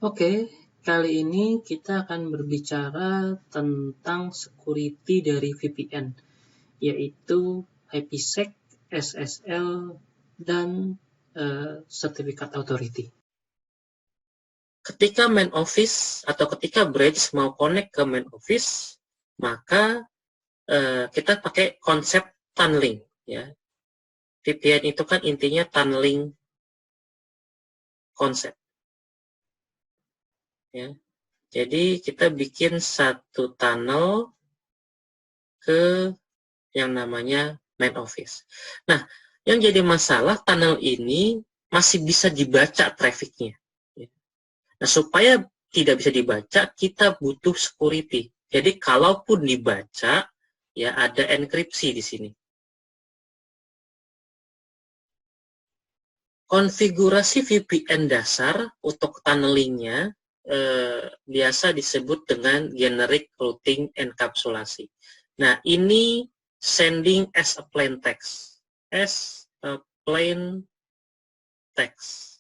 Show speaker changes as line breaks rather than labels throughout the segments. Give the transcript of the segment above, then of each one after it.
Oke, kali ini kita akan berbicara tentang security dari VPN, yaitu IPsec, SSL, dan Certificate Authority. Ketika main office atau ketika branch mau connect ke main office, maka kita pakai konsep tunneling. Ya. VPN itu kan intinya tunneling konsep. Ya. Jadi kita bikin satu tunnel ke yang namanya main office. Nah, yang jadi masalah tunnel ini masih bisa dibaca trafficnya. Nah, supaya tidak bisa dibaca, kita butuh security. Jadi, kalaupun dibaca, ya ada enkripsi di sini. Konfigurasi VPN dasar untuk tunnelingnya biasa disebut dengan generic routing encapsulasi. Nah, ini sending as a plain text. As a plain text.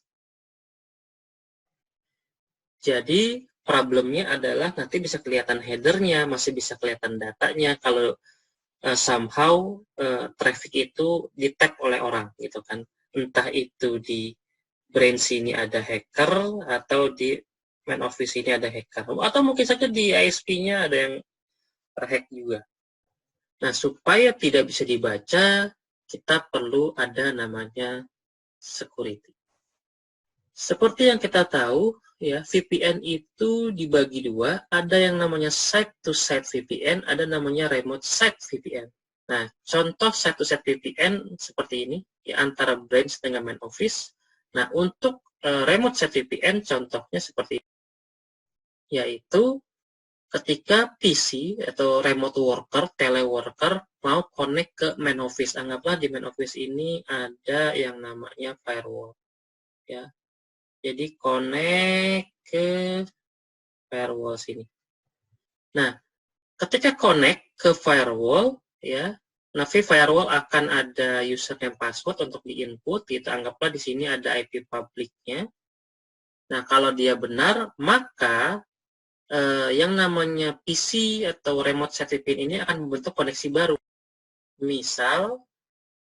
Jadi, problemnya adalah nanti bisa kelihatan headernya, masih bisa kelihatan datanya kalau somehow traffic itu di-tag oleh orang gitu kan. Entah itu di branch ini ada hacker atau di main office ini ada hacker. Atau mungkin saja di ISP-nya ada yang terhack juga. Nah, supaya tidak bisa dibaca, kita perlu ada namanya security. Seperti yang kita tahu, ya, VPN itu dibagi dua, ada yang namanya site-to-site VPN, ada namanya remote site VPN. Nah, contoh site-to-site VPN seperti ini, ya, antara branch dengan main office. Nah, untuk remote site VPN contohnya seperti ini, yaitu ketika PC atau remote worker, teleworker mau connect ke main office. Anggaplah di main office ini ada yang namanya firewall, ya. Jadi connect ke firewall sini. Nah, ketika connect ke firewall, ya, nanti firewall akan ada username password untuk di-input. Kita anggaplah di sini ada IP publiknya. Nah, kalau dia benar, maka yang namanya PC atau remote set VPN ini akan membentuk koneksi baru. Misal,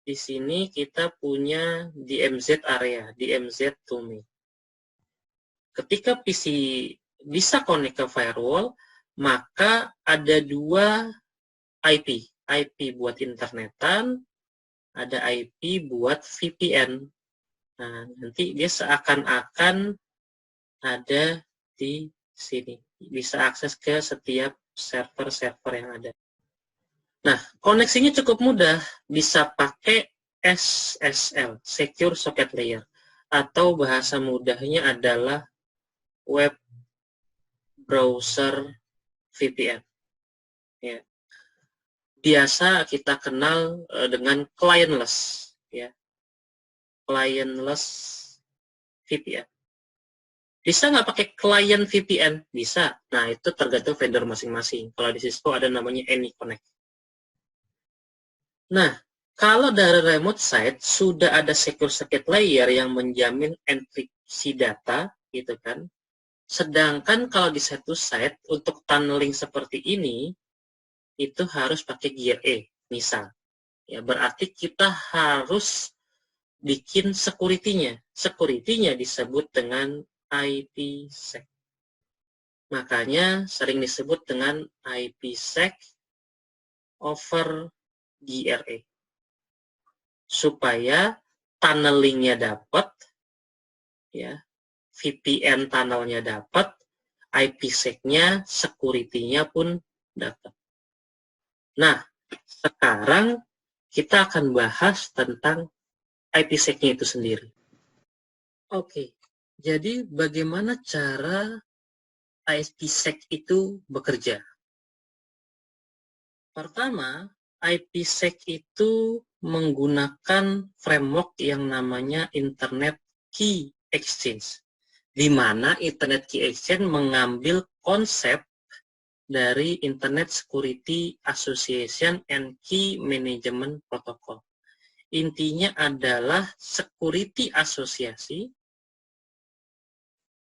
di sini kita punya DMZ area, DMZ to me. Ketika PC bisa connect ke firewall, maka ada dua IP. IP buat internetan, ada IP buat VPN. Nah, nanti dia seakan-akan ada di sini. Bisa akses ke setiap server-server yang ada. Nah, koneksinya cukup mudah. Bisa pakai SSL, Secure Socket Layer. Atau bahasa mudahnya adalah Web Browser VPN. Ya. Biasa kita kenal dengan clientless, ya. Clientless VPN. Bisa nggak pakai client VPN? Bisa. Nah, itu tergantung vendor masing-masing. Kalau di Cisco ada namanya AnyConnect. Nah, kalau dari remote site sudah ada secure socket layer yang menjamin enkripsi data, gitu kan. Sedangkan kalau di satu site untuk tunneling seperti ini, itu harus pakai gear E, misal. Ya, berarti kita harus bikin security-nya. Security-nya disebut dengan IPsec. Makanya sering disebut dengan IPsec over GRE. Supaya tunnelingnya dapat, ya, VPN tunnelnya dapat, IPsec-nya, security-nya pun dapat. Nah, sekarang kita akan bahas tentang IPsec-nya itu sendiri. Oke, jadi bagaimana cara IPsec itu bekerja? Pertama, IPsec itu menggunakan framework yang namanya Internet Key Exchange, di mana Internet Key Exchange mengambil konsep dari Internet Security Association and Key Management Protocol. Intinya adalah security asosiasi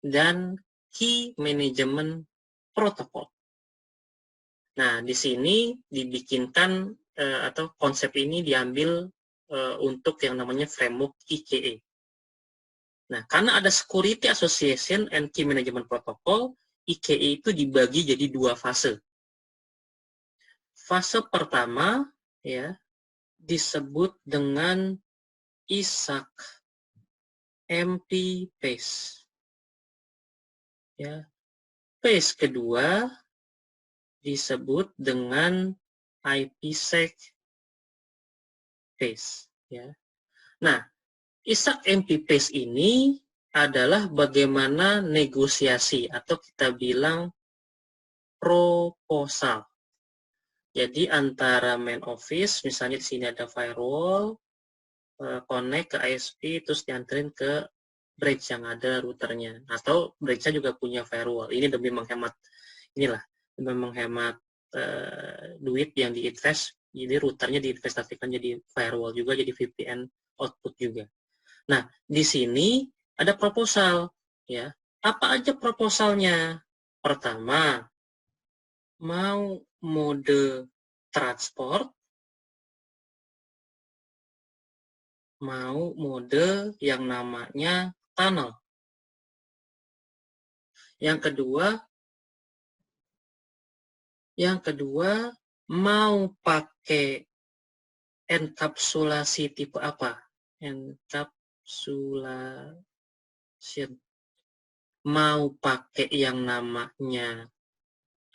dan Key Management Protocol. Nah, di sini dibikinkan atau konsep ini diambil untuk yang namanya framework IKE. Nah, karena ada Security Association and Key Management Protocol, IKE itu dibagi jadi 2 fase. Fase pertama ya disebut dengan ISAC MP PACE. Ya. PACE kedua disebut dengan IPsec PACE. Ya. Nah, ISAC MP PACE ini adalah bagaimana negosiasi atau kita bilang proposal. Jadi antara main office, misalnya di sini ada firewall, connect ke ISP, terus dianterin ke bridge yang ada routernya. Atau bridge-nya juga punya firewall. Ini demi menghemat, inilah, demi menghemat duit yang diinvest. Jadi routernya diinvestasikan jadi firewall juga, jadi VPN output juga. Nah, di sini ada proposal. Ya, apa aja proposalnya? Pertama, mau mode transport, mau mode yang namanya tunnel. Yang kedua mau pakai enkapsulasi tipe apa? Encapsulation. Mau pakai yang namanya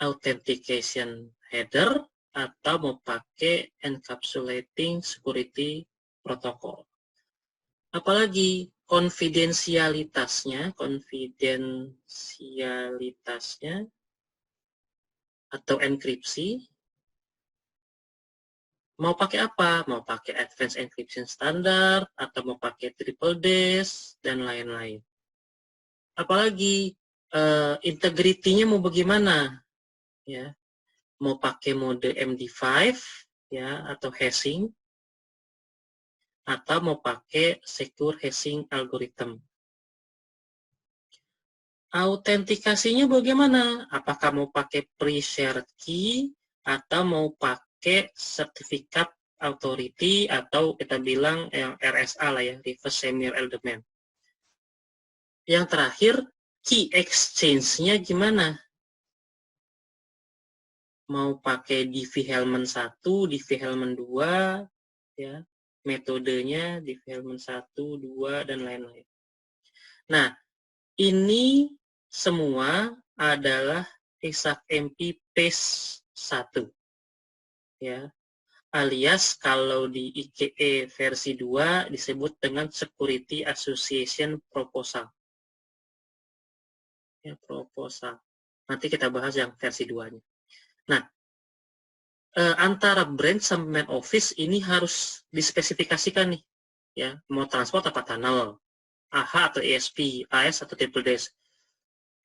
authentication header atau mau pakai encapsulating security protocol. Apalagi konfidensialitasnya atau enkripsi, mau pakai apa? Mau pakai advanced encryption standard atau mau pakai triple dash dan lain-lain. Apalagi integrity-nya mau bagaimana? Ya, mau pakai mode MD5 ya atau hashing, atau mau pakai secure hashing algorithm. Autentikasinya bagaimana? Apakah mau pakai pre-shared key atau mau pakai sertifikat authority atau kita bilang yang RSA lah ya, reverse senior element. Yang terakhir, key exchange-nya gimana? Mau pakai DV-Hellman 1, DV-Hellman 2, ya, metodenya DV-Hellman 1, 2, dan lain-lain. Nah, ini semua adalah ISAC MP PACE 1. Ya. Alias kalau di IKE versi 2 disebut dengan Security Association Proposal. Ya, proposal. Nanti kita bahas yang versi 2-nya. Nah, antara branch sama main office ini harus dispesifikasikan nih. Ya, mau transport apa tunnel, AH atau ESP, AS atau triple dash.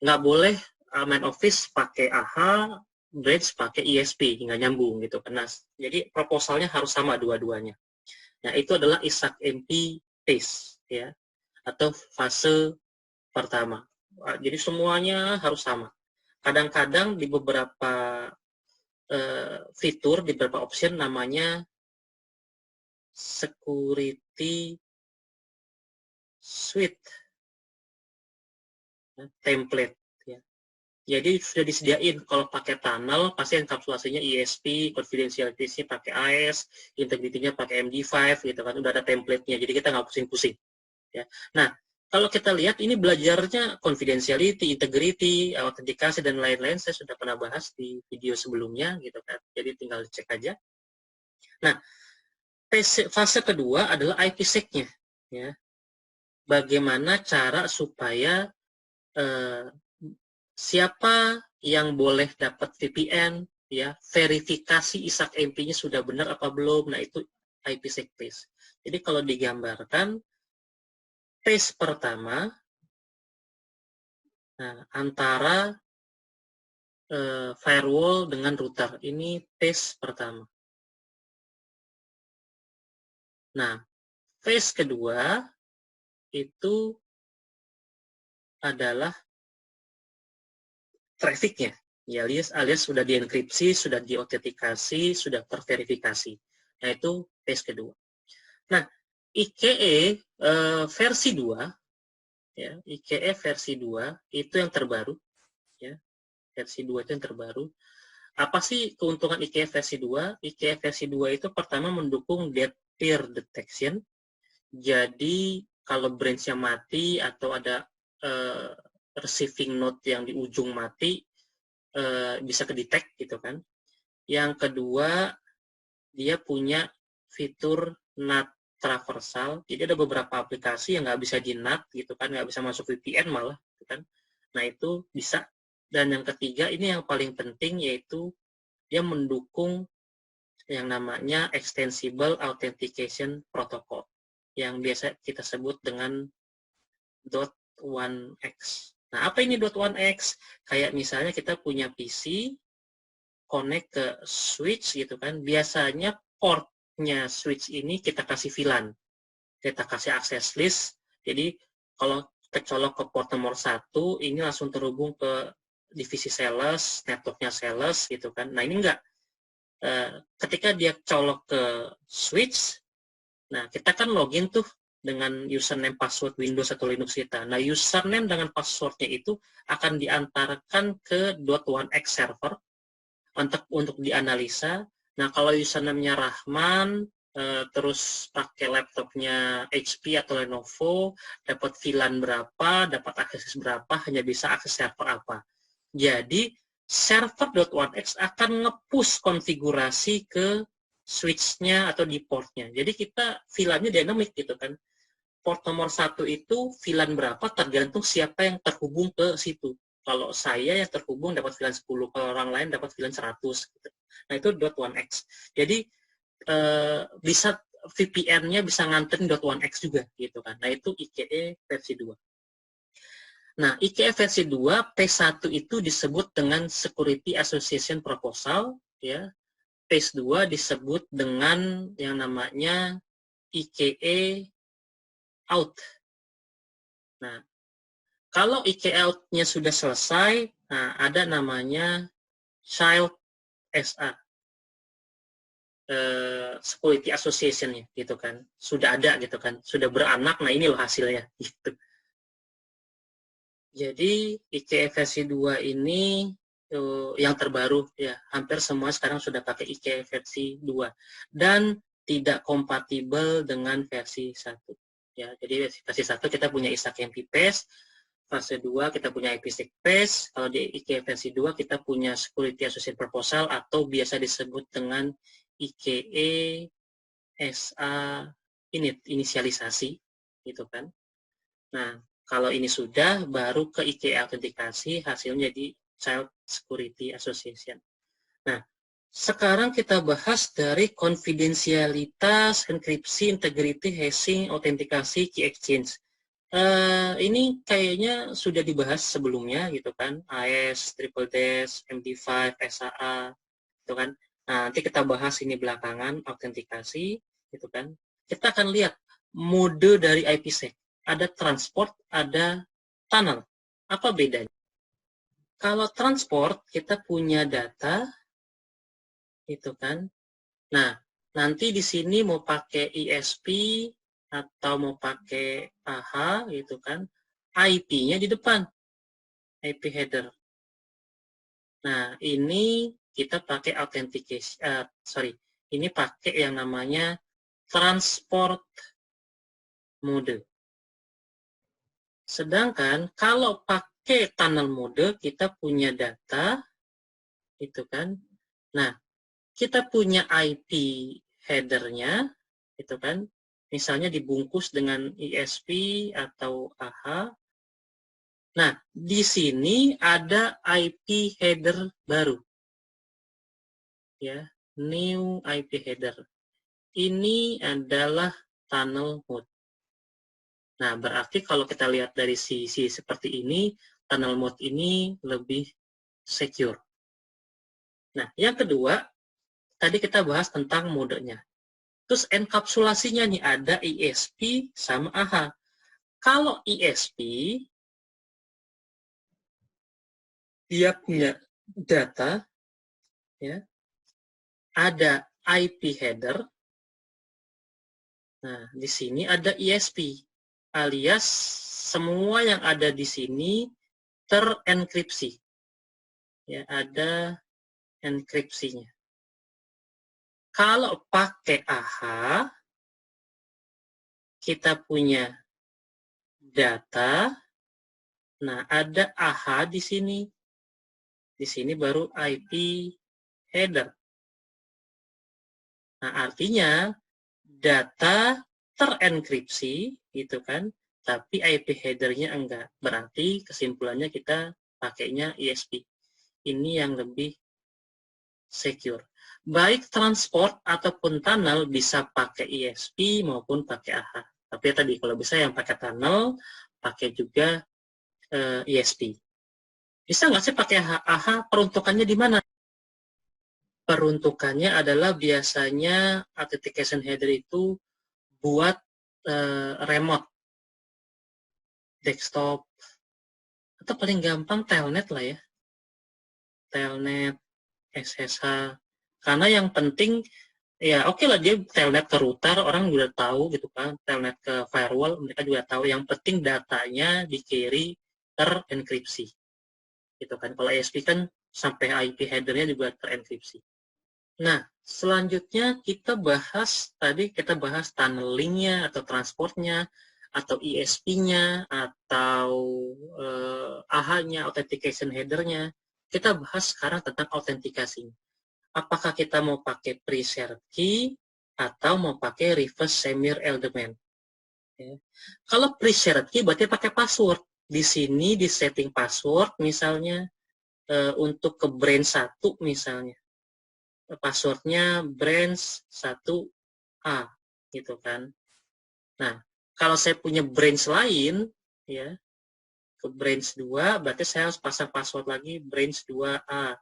Nggak boleh main office pakai AH, branch pakai ESP, nggak nyambung gitu kan. Jadi proposalnya harus sama dua-duanya. Nah, itu adalah ISAC MP PACE ya, atau fase pertama. Jadi semuanya harus sama. Kadang-kadang di beberapa fitur, di beberapa option namanya security suite template ya. Jadi sudah disediain kalau pakai tunnel pasti enkapsulasinya ESP, confidentiality-nya pakai AES, integrity-nya pakai MD5 gitu kan, udah ada template-nya. Jadi kita nggak pusing-pusing ya. Nah, kalau kita lihat ini belajarnya confidentiality, integrity, autentikasi dan lain-lain saya sudah pernah bahas di video sebelumnya gitu kan. Jadi tinggal cek aja. Nah, fase kedua adalah IPsec-nya ya. Bagaimana cara supaya siapa yang boleh dapat VPN ya, verifikasi ISAC MP-nya sudah benar apa belum. Nah, itu IPsec PACE. Jadi kalau digambarkan PACE pertama antara firewall dengan router. Ini PACE pertama. Nah, phase kedua itu adalah trafficnya, ya, alias sudah dienkripsi, sudah diautentikasi, sudah terverifikasi. Nah, itu phase kedua. Nah, IKE versi 2, ya, IKE versi 2 itu yang terbaru, ya, versi 2 itu yang terbaru. Apa sih keuntungan IKE versi 2? IKE versi 2 itu pertama mendukung dead peer detection. Jadi kalau branch-nya mati atau ada receiving node yang di ujung mati, bisa kedetek gitu kan. Yang kedua, dia punya fitur NAT traversal. Jadi ada beberapa aplikasi yang nggak bisa di NAT gitu kan, nggak bisa masuk VPN malah gitu kan. Nah, itu bisa. Dan yang ketiga, ini yang paling penting, yaitu dia mendukung yang namanya Extensible Authentication Protocol, yang biasa kita sebut dengan .1x. Nah, apa ini .1x? Kayak misalnya kita punya PC, connect ke switch gitu kan, biasanya portnya switch ini kita kasih VLAN, kita kasih access list. Jadi kalau kecolok ke port nomor 1, ini langsung terhubung ke divisi sales, networknya sales gitu kan. Nah, ini enggak. Ketika dia colok ke switch, nah kita kan login tuh dengan username password Windows atau Linux kita. Nah, username dengan passwordnya itu akan diantarkan ke .1x server untuk dianalisa. Nah, kalau username-nya Rahman, terus pakai laptopnya HP atau Lenovo, dapat VLAN berapa, dapat akses berapa, hanya bisa akses server apa. Jadi, server .1x akan nge-push konfigurasi ke switch-nya atau di port-nya. Jadi kita VLAN-nya dynamic gitu kan. Port nomor 1 itu VLAN berapa tergantung siapa yang terhubung ke situ. Kalau saya yang terhubung dapat VLAN 10, kalau orang lain dapat VLAN 100. Gitu. Nah, itu .1x. Jadi bisa VPN-nya bisa nganterin .1x juga gitu kan. Nah, itu IKE versi 2. Nah, IKE versi 2, P1 itu disebut dengan Security Association Proposal, ya. P2 disebut dengan yang namanya IKE Out. Nah, kalau IKE Out-nya sudah selesai, nah ada namanya Child SA, Security Association-nya, gitu kan. Sudah ada gitu kan, sudah beranak, nah ini loh hasilnya, gitu. Jadi IKE versi 2 ini yang terbaru ya, hampir semua sekarang sudah pakai IKE versi 2 dan tidak kompatibel dengan versi 1. Ya, jadi versi 1 kita punya ISAC MPPS, fase 2 kita punya IPsec PAS, kalau di IKE versi 2 kita punya Security Association Proposal atau biasa disebut dengan IKE SA inisialisasi gitu kan. Nah, kalau ini sudah, baru ke IKE autentikasi, hasilnya di Child Security Association. Nah, sekarang kita bahas dari konfidensialitas, enkripsi, integrity, hashing, autentikasi, key exchange. Ini kayaknya sudah dibahas sebelumnya gitu kan, AES, Triple Dash, MD5, SAA, gitu kan. Nah, nanti kita bahas ini belakangan, autentikasi, gitu kan. Kita akan lihat mode dari IPsec. Ada transport, ada tunnel. Apa bedanya? Kalau transport, kita punya data, gitu kan. Nah, nanti di sini mau pakai ISP atau mau pakai AH, gitu kan. IP-nya di depan, IP header. Nah, ini kita pakai authentication, ini pakai yang namanya transport mode. Sedangkan kalau pakai tunnel mode, kita punya data, itu kan. Nah, kita punya IP header-nya, itu kan. Misalnya dibungkus dengan ISP atau AH. Nah, di sini ada IP header baru. Ya, new IP header. Ini adalah tunnel mode. Nah, berarti kalau kita lihat dari sisi seperti ini, tunnel mode ini lebih secure. Nah, yang kedua, tadi kita bahas tentang modenya. Terus enkapsulasinya nih, ada ISP sama AH. Kalau ISP, dia punya data, ya, ada IP header. Nah, di sini ada ISP, alias semua yang ada di sini terenkripsi. Ya, ada enkripsinya. Kalau pakai AHA, kita punya data. Nah, ada AHA di sini. Di sini baru IP header. Nah, artinya data terenkripsi, gitu kan, tapi IP header-nya enggak. Berarti kesimpulannya kita pakainya ISP. Ini yang lebih secure. Baik transport ataupun tunnel bisa pakai ISP maupun pakai AHA. Tapi tadi kalau bisa yang pakai tunnel, pakai juga ISP. Bisa nggak sih pakai AHA? Peruntukannya di mana? Peruntukannya adalah biasanya authentication header itu buat remote, desktop, atau paling gampang telnet lah ya. Telnet, SSH. Karena yang penting, ya oke lah dia telnet ke router, orang juga tahu gitu kan. Telnet ke firewall, mereka juga tahu. Yang penting datanya di carry terenkripsi. Gitu kan. Kalau ISP kan sampai IP header-nya juga terenkripsi. Nah, selanjutnya kita bahas, tadi kita bahas tunneling-nya atau transportnya, atau ISP-nya, atau AHA-nya, authentication header-nya. Kita bahas sekarang tentang autentikasi. Apakah kita mau pakai pre-shared key atau mau pakai reverse semir element. Ya. Kalau pre-shared key berarti pakai password. Di sini di setting password misalnya untuk ke brand 1 misalnya. Passwordnya branch 1A gitu kan. Nah, kalau saya punya branch lain ya, ke branch 2 berarti saya harus pasang password lagi branch 2A.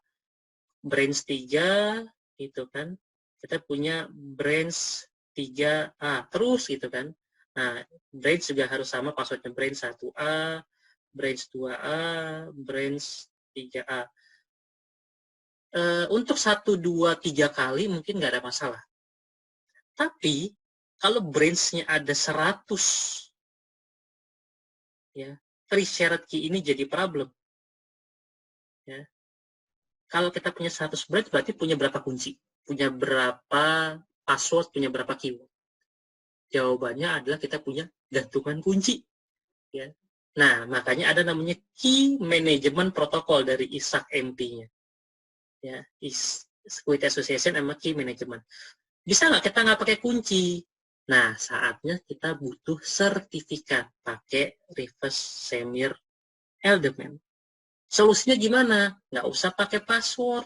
Branch 3 gitu kan. Kita punya branch 3A terus gitu kan. Nah, branch juga harus sama passwordnya branch 1A, branch 2A, branch 3A. Untuk 1, 2, 3 kali mungkin nggak ada masalah. Tapi kalau branch-nya ada 100, ya, pre-shared key ini jadi problem. Ya. Kalau kita punya 100 branch berarti punya berapa kunci? Punya berapa password, punya berapa keyword? Jawabannya adalah kita punya gantungan kunci. Ya. Nah, makanya ada namanya Key Management Protocol dari ISAC-MP-nya. Ya, Security Association sama Key Management. Bisa nggak kita nggak pakai kunci? Nah, saatnya kita butuh sertifikat pakai reverse semir element. Solusinya gimana? Nggak usah pakai password.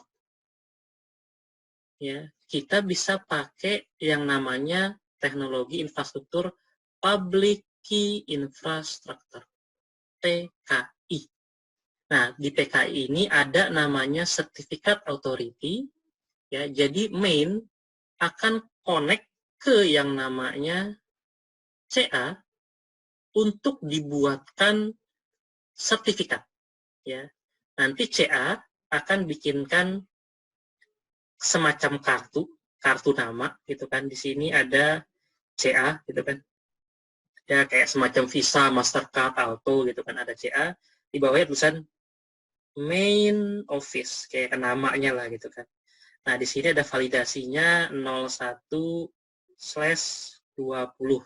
Ya, kita bisa pakai yang namanya teknologi infrastruktur Public Key Infrastructure, PKI. Nah, di PKI ini ada namanya Certificate Authority. Ya, jadi main akan connect ke yang namanya CA untuk dibuatkan sertifikat. Ya, nanti CA akan bikinkan semacam kartu nama gitu kan. Di sini ada CA gitu kan. Ya kayak semacam Visa, Mastercard, Auto gitu kan, ada CA. Di bawahnya tulisan main office kayak namanya lah gitu kan. Nah, di sini ada validasinya 01/20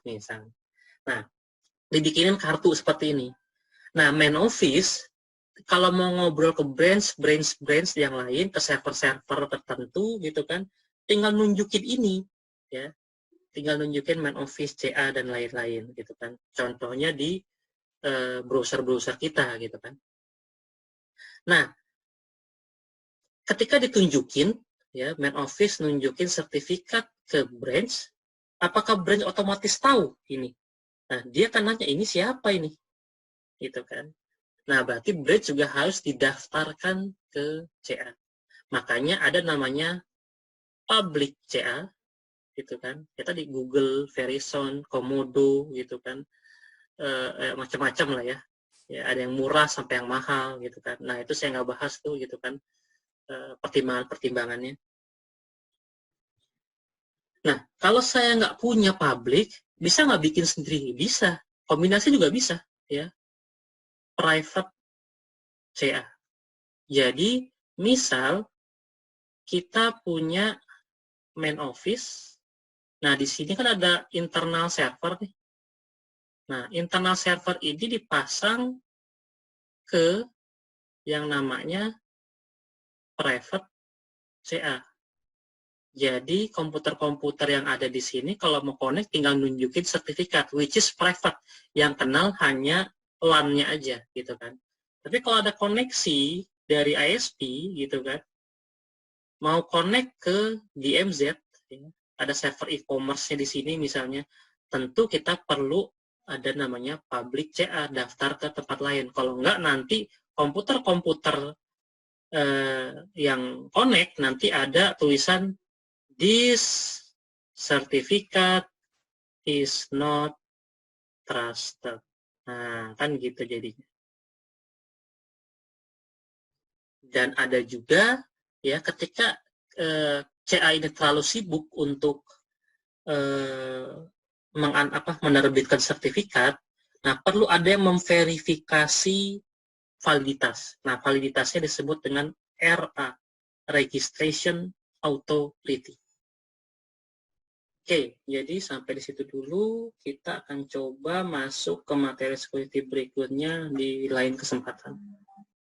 misalnya. Nah, dibikinin kartu seperti ini. Nah, main office kalau mau ngobrol ke branch yang lain, ke server-server tertentu gitu kan, tinggal nunjukin ini ya. Tinggal nunjukin main office, CA dan lain-lain gitu kan. Contohnya di browser-browser kita gitu kan. Nah, ketika ditunjukin ya, main office nunjukin sertifikat ke branch, apakah branch otomatis tahu ini? Nah, dia kan nanya ini siapa ini? Gitu kan. Nah, berarti branch juga harus didaftarkan ke CA. Makanya ada namanya public CA gitu kan. Kita di Google, Verizon, Komodo gitu kan. Macam-macam lah ya. Ya, ada yang murah sampai yang mahal gitu kan. Nah, itu saya nggak bahas tuh gitu kan, pertimbangan-pertimbangannya. Nah, kalau saya nggak punya public, bisa nggak bikin sendiri? Bisa. Kombinasi juga bisa, ya. Private CA. Jadi, misal kita punya main office. Nah, di sini kan ada internal server nih. Nah, internal server ini dipasang ke yang namanya private CA. Jadi komputer-komputer yang ada di sini kalau mau connect tinggal nunjukin sertifikat which is private, yang kenal hanya LAN-nya aja gitu kan. Tapi kalau ada koneksi dari ISP gitu kan, mau connect ke DMZ, ya, ada server e-commerce-nya di sini misalnya, tentu kita perlu ada namanya public CA, daftar ke tempat lain. Kalau enggak nanti komputer-komputer yang connect nanti ada tulisan this certificate is not trusted. Nah, kan gitu jadinya. Dan ada juga ya ketika CA ini terlalu sibuk untuk menerbitkan sertifikat, nah perlu ada yang memverifikasi validitas. Nah, validitasnya disebut dengan RA, Registration Authority. Oke, jadi sampai di situ dulu. Kita akan coba masuk ke materi security berikutnya di lain kesempatan.